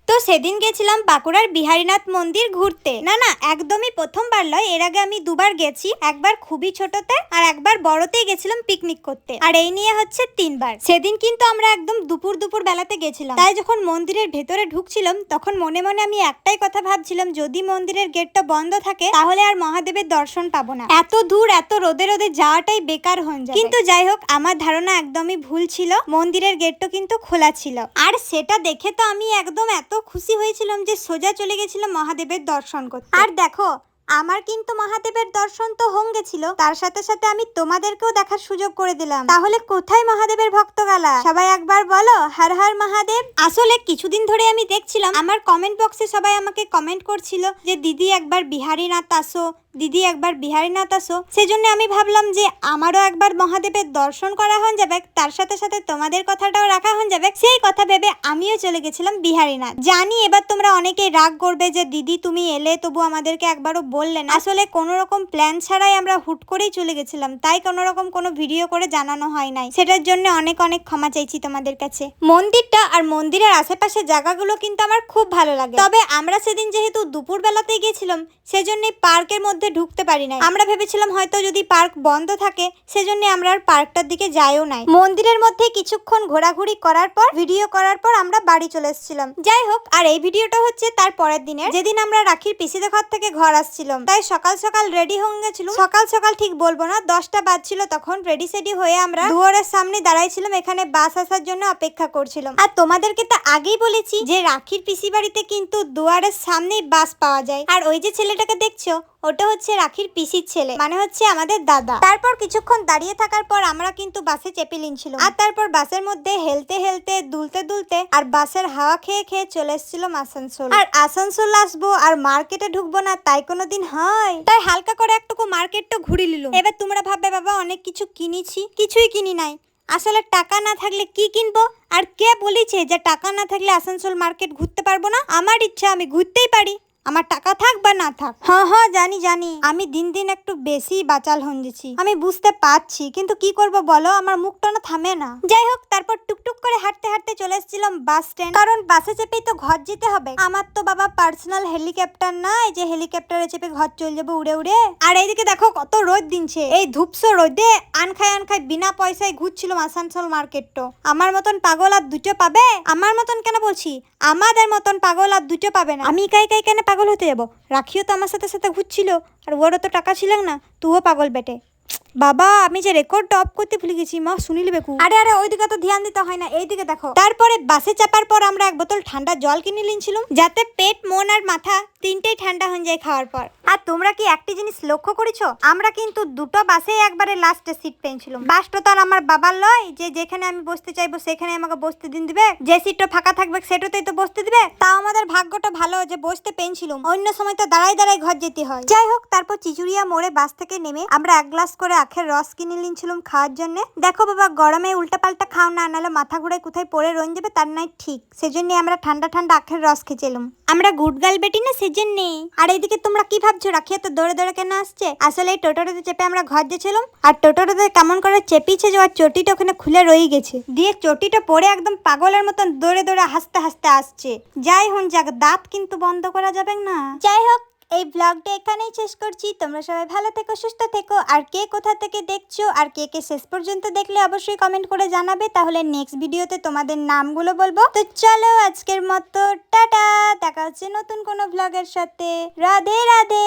তো সেদিন গেছিলাম বাঁকুড়ার বিহারীনাথ মন্দির ঘুরতে। না না, একদমই প্রথমবার নয়, এর আগে আমি দুবার গেছি। একবার খুবই ছোটতে আর একবার বড়তেই গেছিলাম পিকনিক করতে, আর এই নিয়ে হচ্ছে তিনবার। সেদিন কিন্তু আমরা একদম দুপুর দুপুর বেলাতে গেছিলাম। তাই যখন মন্দিরের ভেতরে ঢুকছিলাম তখন মনে মনে আমি একটাই কথা ভাবছিলাম, যদি মন্দিরের গেটটা বন্ধ থাকে তাহলে আর মহাদেবের দর্শন পাবো না। এত দূর এত রোদে রোদে যাওয়াটাই বেকার হয়ে যায়। কিন্তু যাই হোক, আমার ধারণা একদমই ভুল ছিল, মন্দিরের গেটটা কিন্তু খোলা ছিল। আর সেটা দেখে তো আমি একদম এত খুশি হয়েছিলাম যে সোজা চলে গেছিলাম মহাদেবের দর্শন করতে। আর দেখো, আমার কিন্তু মহাদেবের দর্শন তো হয়ে গেছিল, তার সাথে সাথে আমি তোমাদেরকেও দেখার সুযোগ করে দিলাম। তাহলে কোথায় মহাদেবের ভক্ত গালা? সবাই একবার বলো হর হর মহাদেব। আসলে কিছুদিন ধরে আমি দেখছিলাম আমার কমেন্ট বক্সে সবাই আমাকে কমেন্ট করছিল যে দিদি একবার বিহারীনাথ আসো, দিদি একবার বিহারীনাথ আসো। সেজন্য আমি ভাবলাম যে আমারও একবার মহাদেবের দর্শন করা হয়ে যাবে, তার সাথে সাথে তোমাদের কথাটাও রাখা হয়ে যাবে। সেই কথা ভেবে আমিও চলে গেছিলাম বিহারীনাথ। জানি এবার তোমরা অনেকেই রাগ করবে যে দিদি তুমি এলে তবু আমাদেরকে একবারও বললে না। আসলে কোনো রকম প্ল্যান ছাড়াই আমরা হুট করেই চলে গেছিলাম, তাই কোনো রকম কোনো ভিডিও করে জানানো হয় নাই। সেটার জন্য অনেক অনেক ক্ষমা চাইছি তোমাদের কাছে। মন্দিরটা আর মন্দিরের আশেপাশে জায়গাগুলো কিন্তু আমার খুব ভালো লাগে। তবে আমরা সেদিন যেহেতু দুপুর বেলাতেই গেছিলাম সেজন্য পার্কের মধ্যে ঢুকতে পারি নাই। আমরা ভেবেছিলাম হয়তো যদি পার্ক বন্ধ থাকে সেজন্য আমরা আর পার্কটার দিকে যাইও নাই। মন্দিরের মধ্যে কিছুক্ষণ ঘোরাঘুরি করার পর ভিডিও করার পর আমরা বাড়ি চলে এসেছিলাম। যাই হোক, আর এই ভিডিওটা হচ্ছে তার পরের দিনের, যেদিন আমরা রাখির পিসিদের ঘর থেকে ঘর আসছিলাম। তাই সকাল সকাল রেডি হয়ে গেছিল। সকাল সকাল ঠিক বলবো না, 10টা বাজছিল তখন রেডি সেডি হয়ে আমরা দুয়ারের সামনে দাঁড়াইছিলাম, এখানে বাস আসার জন্য অপেক্ষা করছিলাম। আর তোমাদেরকে তো আগেই বলেছি যে রাখির পিসি বাড়িতে কিন্তু দুয়ারের সামনেই বাস পাওয়া যায়। আর ওই যে ছেলেটাকে দেখছো ওটা হচ্ছে রাখির পিসির ছেলে, মানে হচ্ছে আমাদের দাদা। তারপর কিছুক্ষণ দাঁড়িয়ে থাকার পর আমরা কিন্তু বাসে চেপে নিয়েছিলাম। আর তারপর বাসের মধ্যে হেলতে হেলতে দুলতে দুলতে আর বাসের হাওয়া খেয়ে খেয়ে চলে এসেছিলাম আসানসোল। আর আসানসোল আসবো আর মার্কেটে ঢুকবো না তাই কোনোদিন হয়? তাই হালকা করে একটুকু মার্কেটটা ঘুরে নিলাম। এবার তোমরা ভাববে বাবা অনেক কিছু কিনেছি, কিছুই কিনি নাই। আসলে টাকা না থাকলে কি কিনবো? আর কে বলেছে যে টাকা না থাকলে আসানসোল মার্কেট ঘুরতে পারবো না? আমার ইচ্ছা, আমি ঘুরতেই পারি, আমার টাকা থাক বা না থাক। হ্যাঁ জানি জানি, আমি দিন দিন একটু বেশি বাচাল হয়েছি, আমি বুঝতে পারছি, কিন্তু কি করব বলো, আমার মুখটা না থামে না। যাই হোক, তারপর টুকটুক করে হাঁটতে হাঁটতে চলে এসেছিলাম বাস স্ট্যান্ড, কারণ বাসে চেপেই তো ঘর যেতে হবে। আমার তো বাবা পার্সোনাল হেলিকপ্টার নাই যে হেলিকপ্টারে চেপে ঘর চলে যাবো উড়ে উড়ে। আর এইদিকে দেখো কত রোদ দিনছে, এই ধূপসো রোদে আনখায় বিনা পয়সায় ঘুরছিলাম আসানসোল মার্কেটটা। আমার মতন পাগল আর দুটো পাবে? আমার মতন কেন বলছি, আমাদের মতন পাগল আর দুটো পাবে না। আমি কাই কেন পাগল হতে যাবো? রাখিও তো আমার সাথে সাথে ঘুরছিল, আর ওরও তো টাকা ছিল না। তুইও পাগল বেটে। বাবা, আমি যে রেকর্ডটা অফ করতে ভুলে গেছি, মা শুনিলে বেকু। আরে আরে, ওইদিকে তো ধ্যান দিতে হয় না, এইদিকে দেখো। তারপরে বাসে চাপার পর আমরা এক বোতল ঠান্ডা জল কিনে নিয়েছিলাম, যাতে পেট মন আর মাথা তিনটেই ঠান্ডা হয়ে যায় খাওয়ার পর। আর তোমরা কি একটি জিনিস লক্ষ্য করেছো, আমরা কিন্তু দুটো বাসে একবারে লাস্টে সিট পেয়েছিলাম। বাসটা তো আর আমার বাবার লয় যে যেখানে আমি বসতে চাইবো সেখানে আমাকে বসতে দিন দিবে, যে সিটটা ফাঁকা থাকবে সেটাতেই তো বসতে দিবে। তাও আমাদের ভাগ্যটা ভালো যে বসতে পেয়েছিলাম, অন্য সময় তো দাঁড়াই দাঁড়াই ঘর যেতে হয়। যাই হোক, তারপর চিচুড়িয়া মোড়ে বাস থেকে নেমে আমরা এক গ্লাস করে আখের রস কিনে নিয়েছিলাম খাওয়ার জন্য। দেখো বাবা, গরমে উল্টাপাল্টা খাও না, নাহলে মাথা ঘুরে কোথায় পড়ে রয়ে যাবে, তার নাই ঠিক। সেজন্য আমরা ঠান্ডা ঠান্ডা আখের রস খেয়েছিলাম। আমরা গুড গার্ল বেটি না, সেজন্য। আর এইদিকে তোমরা কি ভাবছো রাখিয়া তো দৌড়ে দৌড়ে কেন আসছে? আসলে এই টোটোটাতে চেপে আমরা ঘর যেছিলাম, আর টোটোটাতে কেমন করে চেপিছে যে চটিটা ওখানে খুলে রয়ে গেছে, দিয়ে চটিটা পরে একদম পাগলের মতন দৌড়ে দৌড়ে হাসতে হাসতে আসছে। যাই হোক যাক, দাঁত কিন্তু বন্ধ করা যাবে না। যাই হোক, এই ব্লগটা এখানেই শেষ করছি। তোমরা সবাই ভালো থেকো, সুস্থ থেকো। আর কে কোথা থেকে দেখছো আর কে কে শেষ পর্যন্ত দেখলে অবশ্যই কমেন্ট করে জানাবে, তাহলে নেক্সট ভিডিওতে তোমাদের নামগুলো বলবো। তো চলো আজকের মতো টাটা, দেখা হচ্ছে নতুন কোনো ব্লগের সাথে। রাধে রাধে।